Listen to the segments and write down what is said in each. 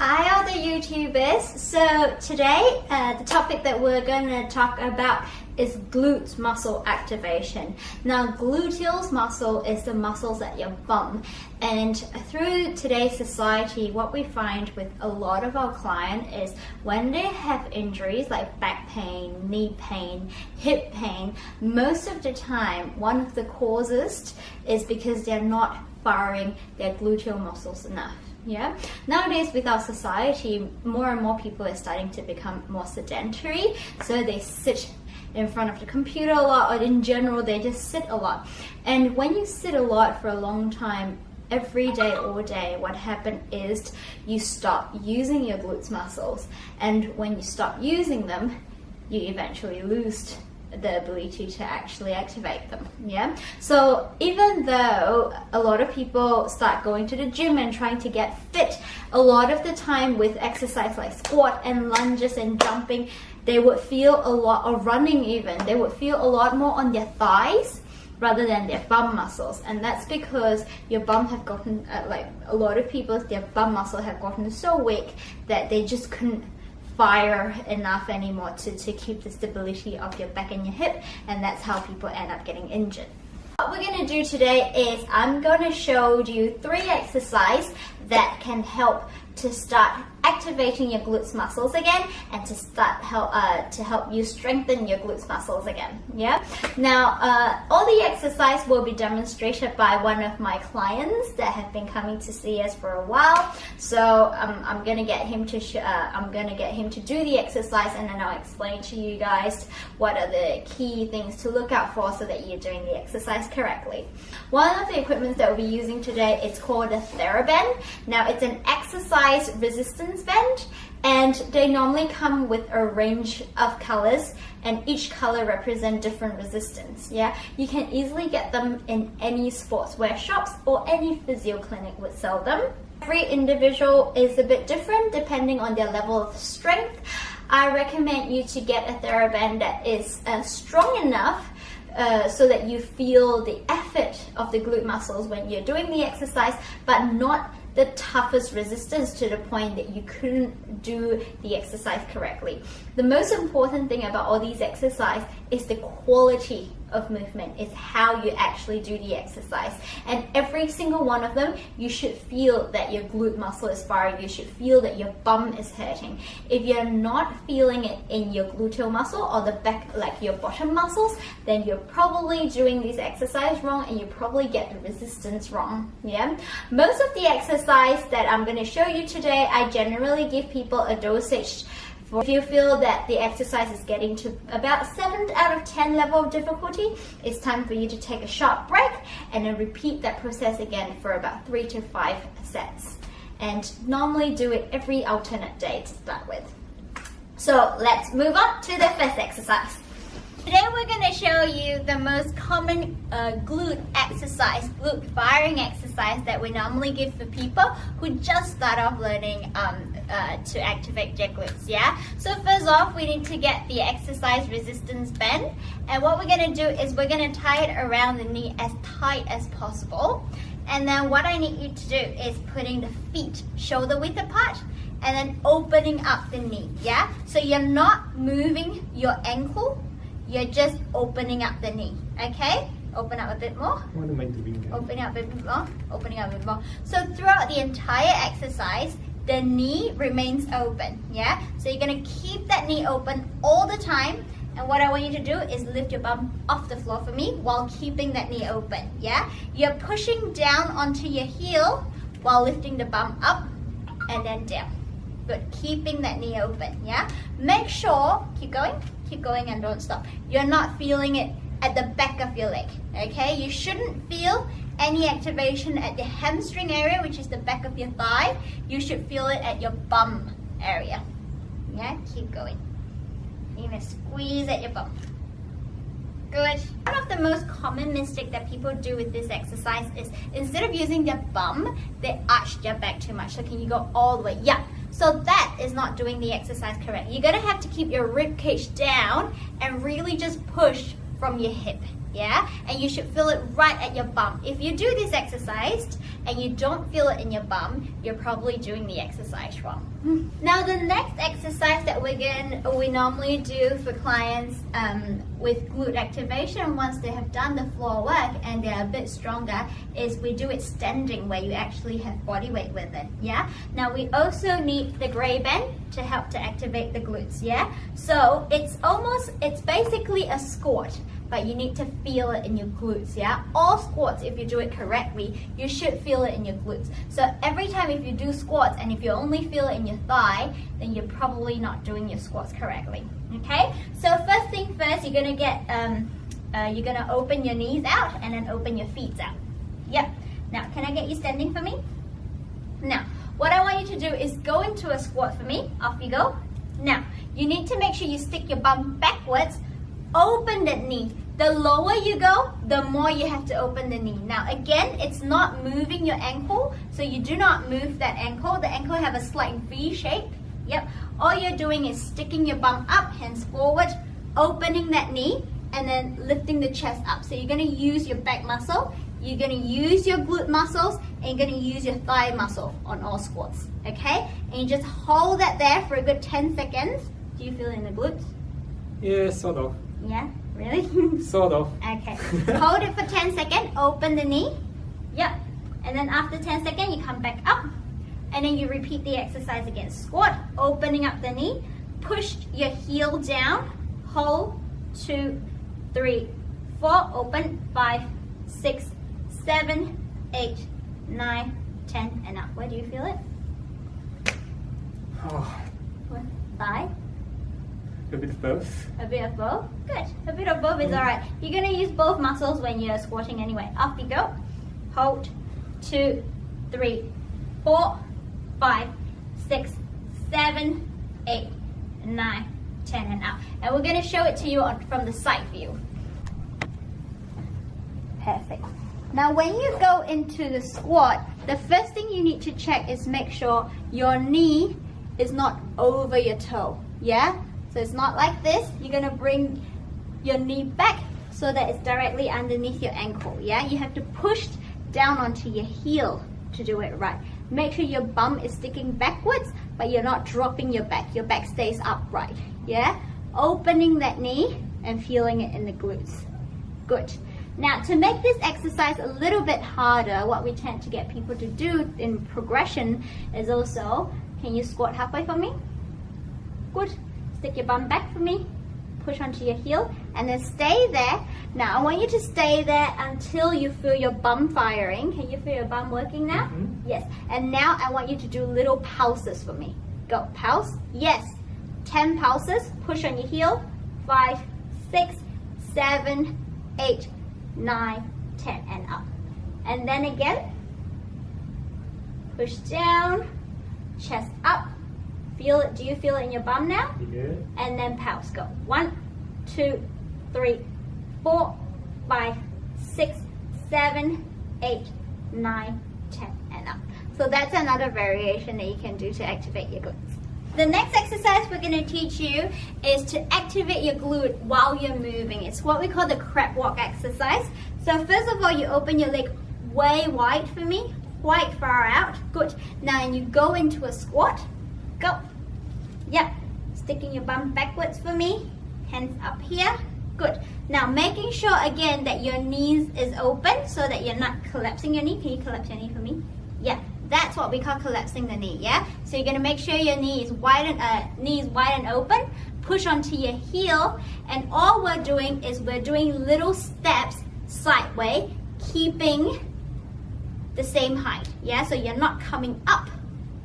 Hi all the YouTubers. So today the topic that we're going to talk about is glutes muscle activation. Now gluteal muscle is the muscles at your bum, and through today's society what we find with a lot of our clients is when they have injuries like back pain, knee pain, hip pain, most of the time one of the causes is because they're not firing their gluteal muscles enough. Yeah. Nowadays with our society, more and more people are starting to become more sedentary, so they sit in front of the computer a lot, or in general they just sit a lot. And when you sit a lot for a long time, every day, all day, what happens is you stop using your glutes muscles, and when you stop using them, you eventually lose the ability to actually activate them. Yeah. So even though a lot of people start going to the gym and trying to get fit, a lot of the time with exercise like squat and lunges and jumping, they would feel a lot, or running even, they would feel a lot more on their thighs rather than their bum muscles. And that's because your bum have gotten like a lot of people, their bum muscle have gotten so weak that they just couldn't fire enough anymore to keep the stability of your back and your hip, and that's how people end up getting injured. What we're going to do today is I'm going to show you 3 exercises that can help to start activating your glutes muscles again, and to help you strengthen your glutes muscles again. Yeah. Now all the exercise will be demonstrated by one of my clients that have been coming to see us for a while. So I'm gonna get him to do the exercise, and then I'll explain to you guys what are the key things to look out for so that you're doing the exercise correctly. One of the equipment that we'll be using today is called a TheraBand. Now it's an exercise resistance band, and they normally come with a range of colors, and each color represents different resistance. Yeah, you can easily get them in any sportswear shops, or any physio clinic would sell them. Every individual is a bit different depending on their level of strength. I recommend you to get a TheraBand that is strong enough so that you feel the effort of the glute muscles when you're doing the exercise, but not the toughest resistance to the point that you couldn't do the exercise correctly. The most important thing about all these exercises is the quality of movement, is how you actually do the exercise. And every single one of them, you should feel that your glute muscle is firing, you should feel that your bum is hurting. If you're not feeling it in your gluteal muscle or the back, like your bottom muscles, then you're probably doing this exercise wrong, and you probably get the resistance wrong. Yeah. Most of the exercise that I'm going to show you today, I generally give people a dosage. If you feel that the exercise is getting to about 7 out of 10 level of difficulty, it's time for you to take a short break and then repeat that process again for about 3 to 5 sets. And normally do it every alternate day to start with. So let's move on to the first exercise. Today we're going to show you the most common glute exercise, glute firing exercise that we normally give for people who just start off learning to activate their glutes. Yeah. So first off, we need to get the exercise resistance band, and what we're going to do is we're going to tie it around the knee as tight as possible. And then what I need you to do is putting the feet shoulder width apart, and then opening up the knee. Yeah. So you're not moving your ankle. You're just opening up the knee, okay? Open up a bit more. Opening up a bit more. Opening up a bit more. So throughout the entire exercise, the knee remains open, yeah? So you're gonna keep that knee open all the time. And what I want you to do is lift your bum off the floor for me while keeping that knee open, yeah? You're pushing down onto your heel while lifting the bum up and then down. Good, keeping that knee open, yeah? Make sure, keep going and don't stop. You're not feeling it at the back of your leg, okay? You shouldn't feel any activation at the hamstring area, which is the back of your thigh. You should feel it at your bum area, yeah? Keep going. You're gonna squeeze at your bum. Good. One of the most common mistake that people do with this exercise is instead of using their bum, they arch their back too much. So can you go all the way? Yeah. So that is not doing the exercise correct. You're gonna have to keep your rib cage down and really just push from your hip. yeah? And you should feel it right at your bum. If you do this exercise and you don't feel it in your bum, you're probably doing the exercise wrong. Now the next exercise that we normally do for clients with glute activation once they have done the floor work and they're a bit stronger is we do it standing, where you actually have body weight with it, yeah? Now we also need the gray band to help to activate the glutes, yeah? So it's basically a squat, but you need to feel it in your glutes, yeah? All squats, if you do it correctly, you should feel it in your glutes. So every time if you do squats and if you only feel it in your thigh, then you're probably not doing your squats correctly, okay? So first thing first, you're gonna open your knees out and then open your feet out. Yep. Now, can I get you standing for me? Now, what I want you to do is go into a squat for me. Off you go. Now, you need to make sure you stick your bum backwards. Open the knee. The lower you go, the more you have to open the knee. Now again, it's not moving your ankle, so you do not move that ankle. The ankle have a slight V shape. Yep. All you're doing is sticking your bum up, hands forward, opening that knee, and then lifting the chest up. So you're going to use your back muscle, you're going to use your glute muscles, and you're going to use your thigh muscle on all squats. Okay? And you just hold that there for a good 10 seconds. Do you feel it in the glutes? Yeah, sort of. Yeah, really? Sort of. Okay. Hold it for 10 seconds, open the knee. Yep. And then after 10 seconds, you come back up. And then you repeat the exercise again. Squat, opening up the knee. Push your heel down. Hold. 2, 3, 4. Open. 5, 6, 7, 8, 9, 10. And up. Where do you feel it? Oh, What? Thigh? a bit of both. A bit of both? Good. A bit of both is alright. You're going to use both muscles when you're squatting anyway. Off you go. Hold. 2, 3, 4, 5, 6, 7, 8, 9, 10, and up. And we're going to show it to you from the side view. Perfect. Now when you go into the squat, the first thing you need to check is make sure your knee is not over your toe. Yeah? So it's not like this. You're going to bring your knee back so that it's directly underneath your ankle. Yeah? You have to push down onto your heel to do it right. Make sure your bum is sticking backwards, but you're not dropping your back. Your back stays upright. Yeah? Opening that knee and feeling it in the glutes. Good. Now, to make this exercise a little bit harder, what we tend to get people to do in progression is also, can you squat halfway for me? Good. Stick your bum back for me. Push onto your heel and then stay there. Now, I want you to stay there until you feel your bum firing. Can you feel your bum working now? Mm-hmm. Yes. And now I want you to do little pulses for me. Go. Pulse. Yes. 10 pulses. Push on your heel. 5, 6, 7, 8, 9, 10, and up. And then again. Push down. Chest up. Feel it. Do you feel it in your bum now? Yeah. And then pulse. Go. 1, 2, 3, 4, 5, 6, 7, 8, 9, 10, and up. So that's another variation that you can do to activate your glutes. The next exercise we're going to teach you is to activate your glute while you're moving. It's what we call the CREP Walk exercise. So first of all, you open your leg way wide for me, quite far out. Good. Now you go into a squat. Go. Yep. Sticking your bum backwards for me. Hands up here. Good. Now making sure again that your knees is open so that you're not collapsing your knee. Can you collapse your knee for me? Yeah. That's what we call collapsing the knee, yeah? So you're gonna make sure your knee is wide and open. Push onto your heel, and all we're doing is we're doing little steps sideways, keeping the same height, yeah? So you're not coming up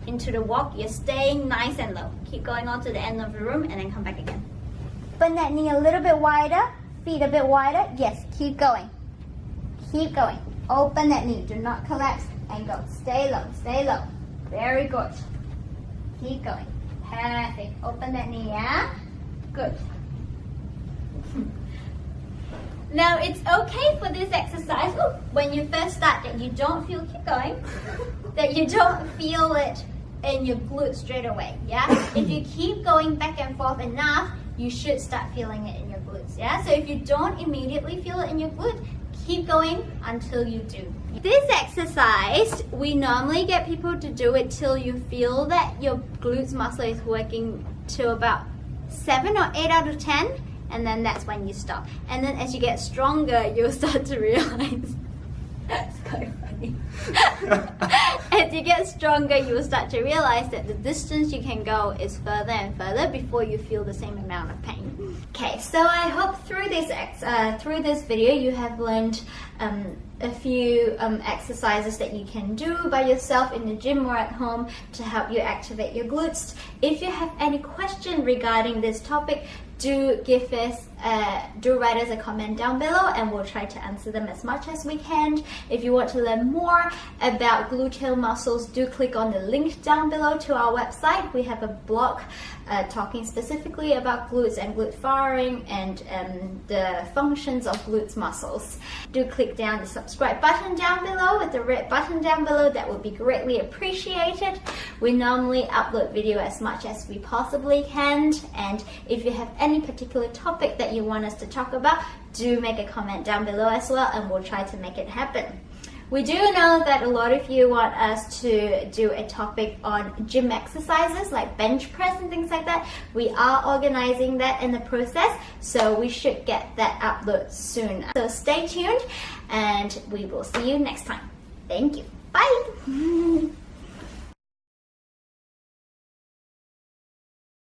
into the walk, you're staying nice and low. Keep going on to the end of the room and then come back again. Open that knee a little bit wider, feet a bit wider. Yes, keep going. Keep going. Open that knee, do not collapse. And go. Stay low. Stay low. Very good. Keep going. Perfect. Open that knee, yeah? Good. Now, it's okay for this exercise, when you first start, that you don't feel, keep going, that you don't feel it in your glutes straight away, yeah? If you keep going back and forth enough, you should start feeling it in your glutes. muscles. Yeah, so if you don't immediately feel it in your glute, keep going until you do. This exercise, we normally get people to do it till you feel that your glutes muscle is working to about 7 or 8 out of 10, and then that's when you stop. And then as you get stronger, you'll start to realize that's quite funny. As you get stronger, you will start to realize that the distance you can go is further and further before you feel the same amount of pain. Okay, so I hope through this video you have learned a few exercises that you can do by yourself in the gym or at home to help you activate your glutes. If you have any question regarding this topic, do write us a comment down below and we'll try to answer them as much as we can. If you want to learn more about gluteal muscles, do click on the link down below to our website. We have a blog talking specifically about glutes and glute firing and the functions of glutes muscles. Do click down the subscribe button down below with the red button down below. That would be greatly appreciated. We normally upload video as much as we possibly can, and if you have any particular topic that you want us to talk about, do make a comment down below as well and we'll try to make it happen. We do know that a lot of you want us to do a topic on gym exercises like bench press and things like that. We are organizing that in the process, so we should get that upload soon. So stay tuned and we will see you next time. Thank you. Bye.